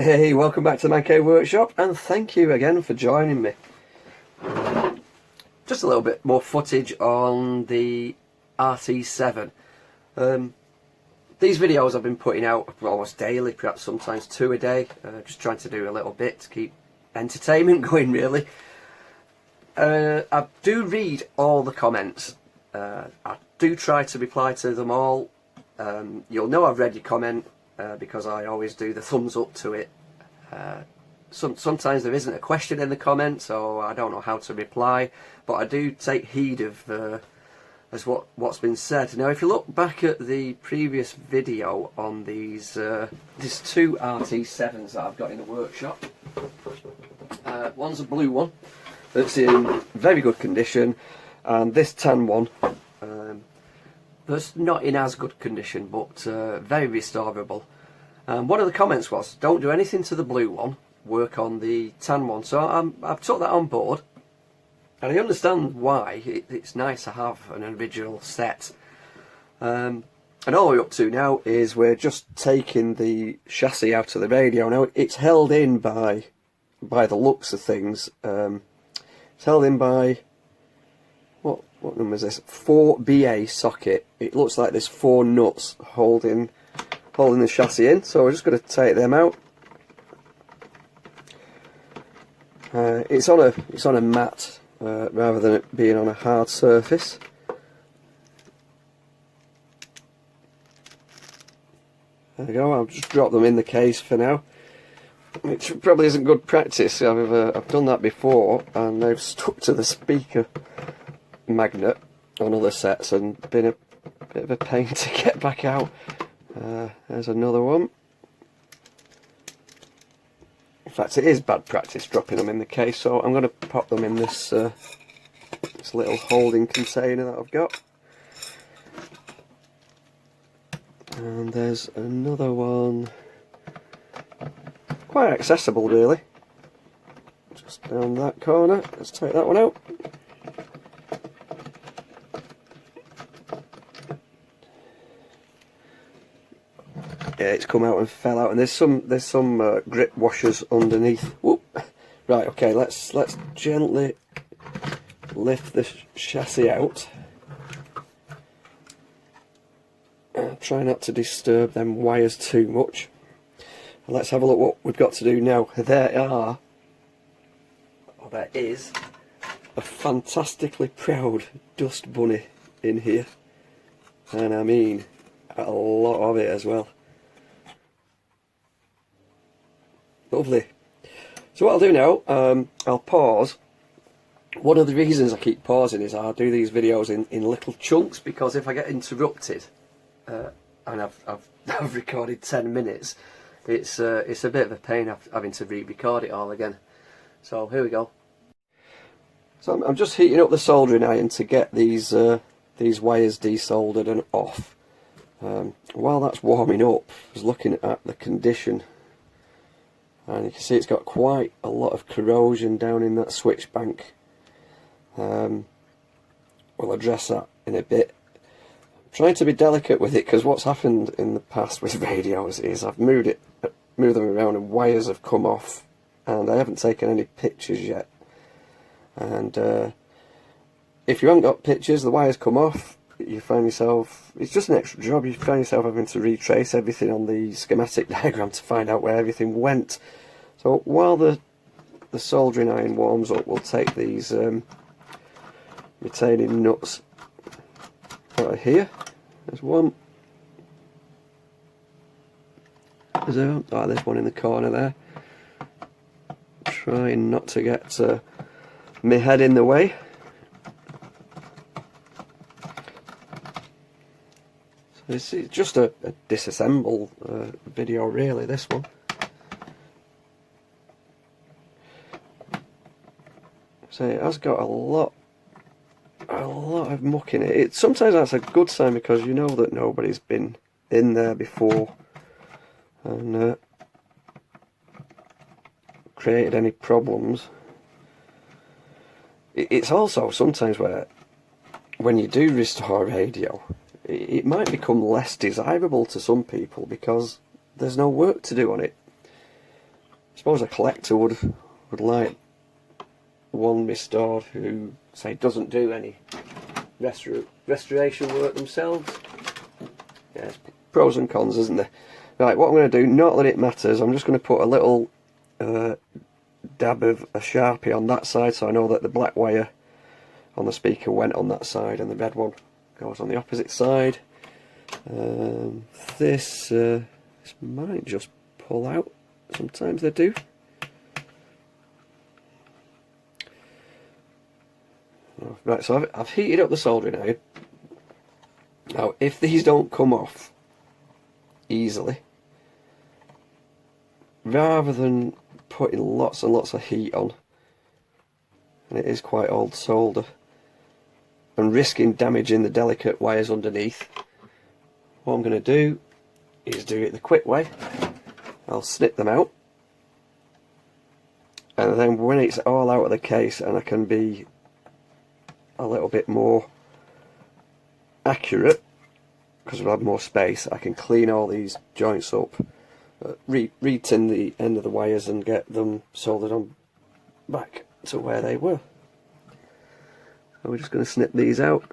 Hey, welcome back to the Man Cave Workshop, and thank you again for joining me. Just a little bit more footage on the RT7. These videos I've been putting out almost daily, perhaps sometimes 2 a day, just trying to do a little bit to keep entertainment going, really. I do read all the comments. I do try to reply to them all. You'll know I've read your comment because I always do the thumbs up to it. Sometimes there isn't a question in the comment, so I don't know how to reply, but I do take heed of what's been said. Now, if you look back at the previous video on these 2 RT7s that I've got in the workshop, one's a blue one that's in very good condition, and this tan one that's not in as good condition, but very restorable. One of the comments was, don't do anything to the blue one, work on the tan one. So I've took that on board, and I understand why. It's nice to have an original set. And all we're up to now is we're just taking the chassis out of the radio. Now, it's held in by the looks of things. It's held in by, what number is this? 4BA socket. It looks like there's 4 nuts holding the chassis in, so we're just going to take them out. It's on a mat rather than it being on a hard surface. There we go. I'll just drop them in the case for now, which probably isn't good practice. I've done that before, and they've stuck to the speaker magnet on other sets and been a bit of a pain to get back out. There's another one. In fact, it is bad practice dropping them in the case, so I'm going to pop them in this little holding container that I've got. And there's another one, quite accessible really, just down that corner. Let's take that one out. Yeah, it's come out and fell out, and there's some grip washers underneath. Whoop. Right, okay, let's gently lift the chassis out. Try not to disturb them wires too much. And let's have a look what we've got to do now. There is a fantastically proud dust bunny in here, and I mean a lot of it as well. Lovely. So what I'll do now, I'll pause. One of the reasons I keep pausing is I do these videos in little chunks, because if I get interrupted and I've recorded 10 minutes, it's a bit of a pain having to re-record it all again. So here we go. So I'm just heating up the soldering iron to get these wires desoldered and off. While that's warming up, I was looking at the condition, and you can see it's got quite a lot of corrosion down in that switch bank. We'll address that in a bit. I'm trying to be delicate with it, because what's happened in the past with radios is I've moved them around and wires have come off, and I haven't taken any pictures yet. And if you haven't got pictures, the wires come off, you find yourself, it's just an extra job, you find yourself having to retrace everything on the schematic diagram to find out where everything went. So while the soldering iron warms up, we'll take these retaining nuts out of here. There's one. There's one in the corner there. Trying not to get my head in the way. This is just a disassemble video really, this one. So it has got a lot of muck in it. Sometimes that's a good sign, because you know that nobody's been in there before and created any problems. It's also sometimes where, when you do restore a radio, it might become less desirable to some people because there's no work to do on it. suppose a collector would like one restored who, say, doesn't do any restoration work themselves. Yeah, it's pros and cons, isn't there? Right, what I'm going to do, not that it matters, I'm just going to put a little dab of a Sharpie on that side so I know that the black wire on the speaker went on that side and the red one goes on the opposite side. This might just pull out, sometimes they do. Right, so I've heated up the soldering iron. Now, if these don't come off easily, rather than putting lots and lots of heat on, and it is quite old solder, and risking damaging the delicate wires underneath, what I'm going to do is do it the quick way. I'll snip them out, and then when it's all out of the case and I can be a little bit more accurate because we'll have more space, I can clean all these joints up, re-tin the end of the wires and get them soldered on back to where they were. So we're just going to snip these out.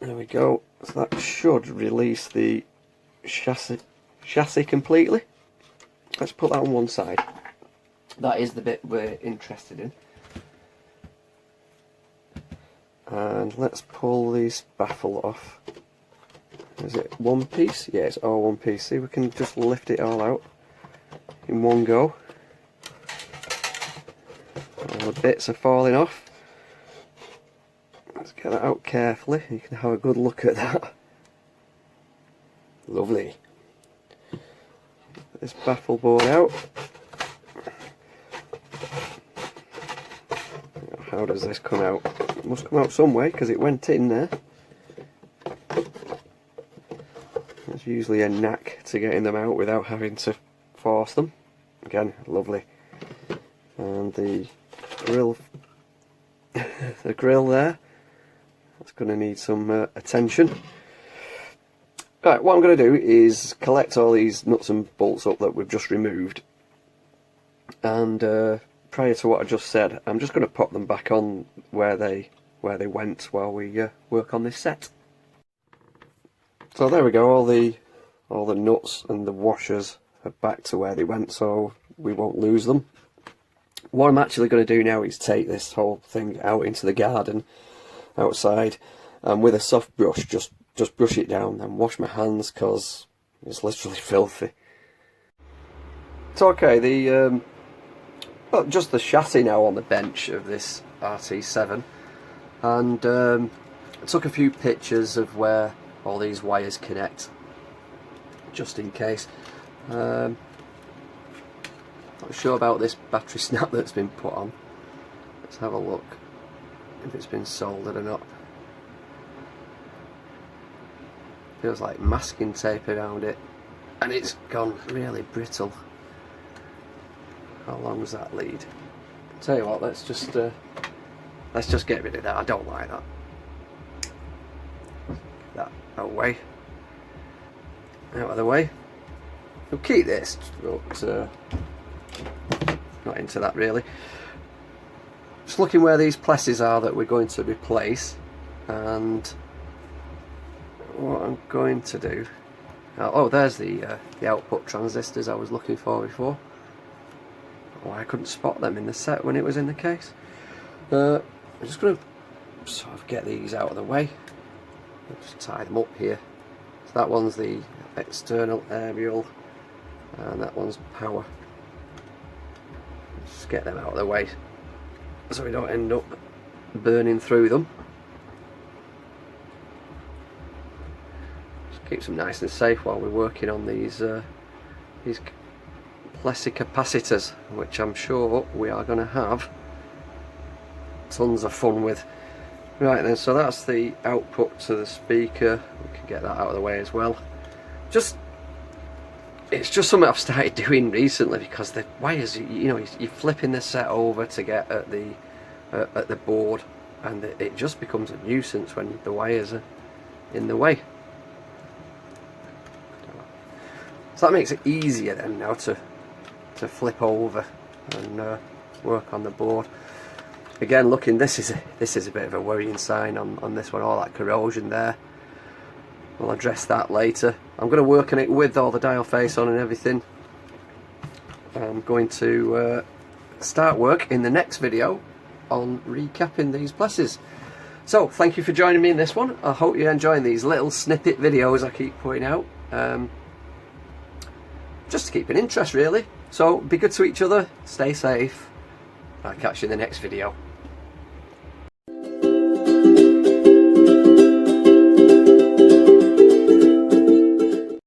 There we go. So that should release the chassis completely. Let's put that on one side. That is the bit we're interested in. And let's pull this baffle off. Is it one piece? Yeah, it's all one piece. See, we can just lift it all out in one go. All the bits are falling off. Let's get that out carefully. You can have a good look at that. Lovely. Get this baffle board out. How does this come out? It must come out some way because it went in there. There's usually a knack to getting them out without having to force them. Again, lovely. And the grill, the grill there, that's going to need some attention. Right, what I'm going to do is collect all these nuts and bolts up that we've just removed, and prior to what I just said, I'm just going to pop them back on where they went while we work on this set. So there we go, all the nuts and the washers are back to where they went, so we won't lose them. What I'm actually going to do now is take this whole thing out into the garden outside, and with a soft brush just brush it down and wash my hands because it's literally filthy. It's okay, well, just the chassis now on the bench of this RT7, and I took a few pictures of where all these wires connect just in case. Not sure about this battery snap that's been put on. Let's have a look if it's been soldered or not. Feels like masking tape around it, and it's gone really brittle. How long does that lead? Tell you what, let's just get rid of that. I don't like that. Get that away. Out of the way. We'll keep this, but not into that really. Just looking where these plesses are that we're going to replace, and what I'm going to do. Oh, there's the output transistors I was looking for before. Oh, I couldn't spot them in the set when it was in the case. I'm just going to sort of get these out of the way. Just tie them up here. So that one's the external aerial, and that one's power. Just get them out of the way so we don't end up burning through them. Just keeps them nice and safe while we're working on these plastic capacitors, which I'm sure we are going to have tons of fun with. Right then, so that's the output to the speaker. We can get that out of the way as well. It's just something I've started doing recently because the wires, you know, you're flipping the set over to get at the board, and it just becomes a nuisance when the wires are in the way. So that makes it easier then now to flip over and work on the board. Again, looking, this is a bit of a worrying sign on this one, all that corrosion there. We'll address that later. I'm going to work on it with all the dial face on and everything. I'm going to start work in the next video on recapping these presses. So thank you for joining me in this one. I hope you're enjoying these little snippet videos I keep putting out, just to keep an interest really. So be good to each other, stay safe, I'll catch you in the next video.